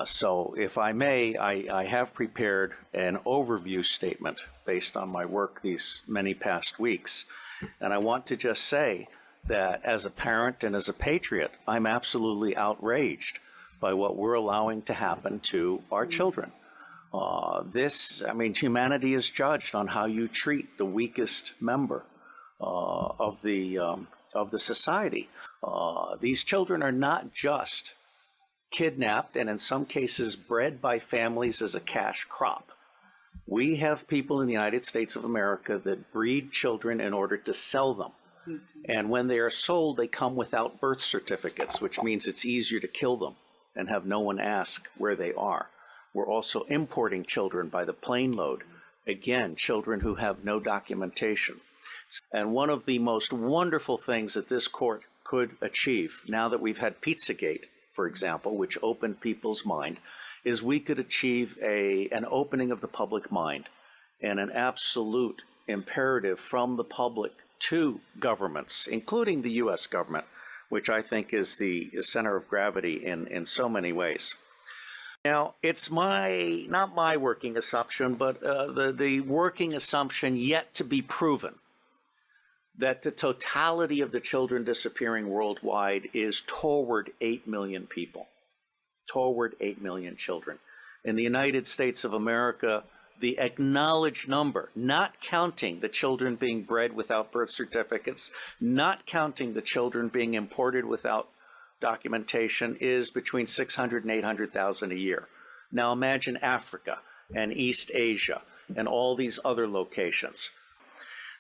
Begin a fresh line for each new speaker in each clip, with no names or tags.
So if I may, I have prepared an overview statement based on my work these many past weeks. And I want to just say that as a parent and as a patriot, I'm absolutely outraged by what we're allowing to happen to our children. Humanity is judged on how you treat the weakest member of the society. These children are not just kidnapped and in some cases bred by families as a cash crop. We have people in the United States of America that breed children in order to sell them. And when they are sold, they come without birth certificates, which means it's easier to kill them and have no one ask where they are. We're also importing children by the plane load. Again, children who have no documentation. And one of the most wonderful things that this court could achieve, now that we've had Pizzagate, for example, which opened people's mind, is we could achieve an opening of the public mind and an absolute imperative from the public to governments, including the U.S. government, which I think is the center of gravity in so many ways. Now, it's not my working assumption, but the working assumption yet to be proven that the totality of the children disappearing worldwide is toward 8 million people, toward 8 million children. In the United States of America, the acknowledged number, not counting the children being bred without birth certificates, not counting the children being imported without documentation, is between 600 and 800,000 a year. Now imagine Africa and East Asia and all these other locations.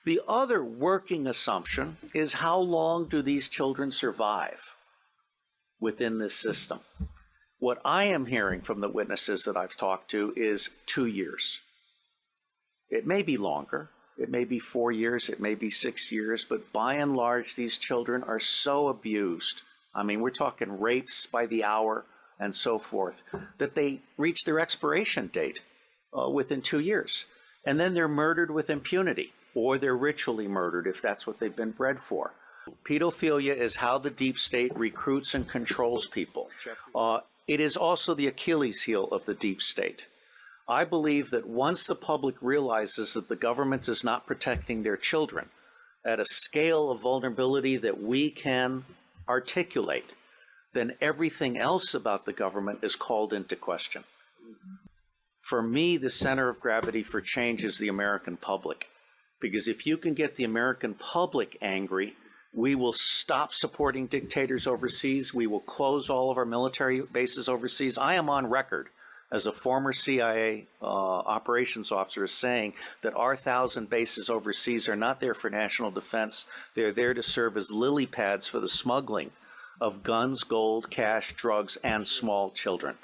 The other working assumption is how long do these children survive within this system? What I am hearing from the witnesses that I've talked to is 2 years. It may be longer, it may be 4 years, it may be 6 years, but by and large, these children are so abused. I mean, we're talking rapes by the hour and so forth, that they reach their expiration date within 2 years. And then they're murdered with impunity, or they're ritually murdered if that's what they've been bred for. Pedophilia is how the deep state recruits and controls people. It is also the Achilles heel of the deep state. I believe that once the public realizes that the government is not protecting their children at a scale of vulnerability that we can articulate, then everything else about the government is called into question. For me, the center of gravity for change is the American public. Because if you can get the American public angry, we will stop supporting dictators overseas. We will close all of our military bases overseas. I am on record as a former CIA operations officer saying that our 1,000 bases overseas are not there for national defense. They're there to serve as lily pads for the smuggling of guns, gold, cash, drugs, and small children.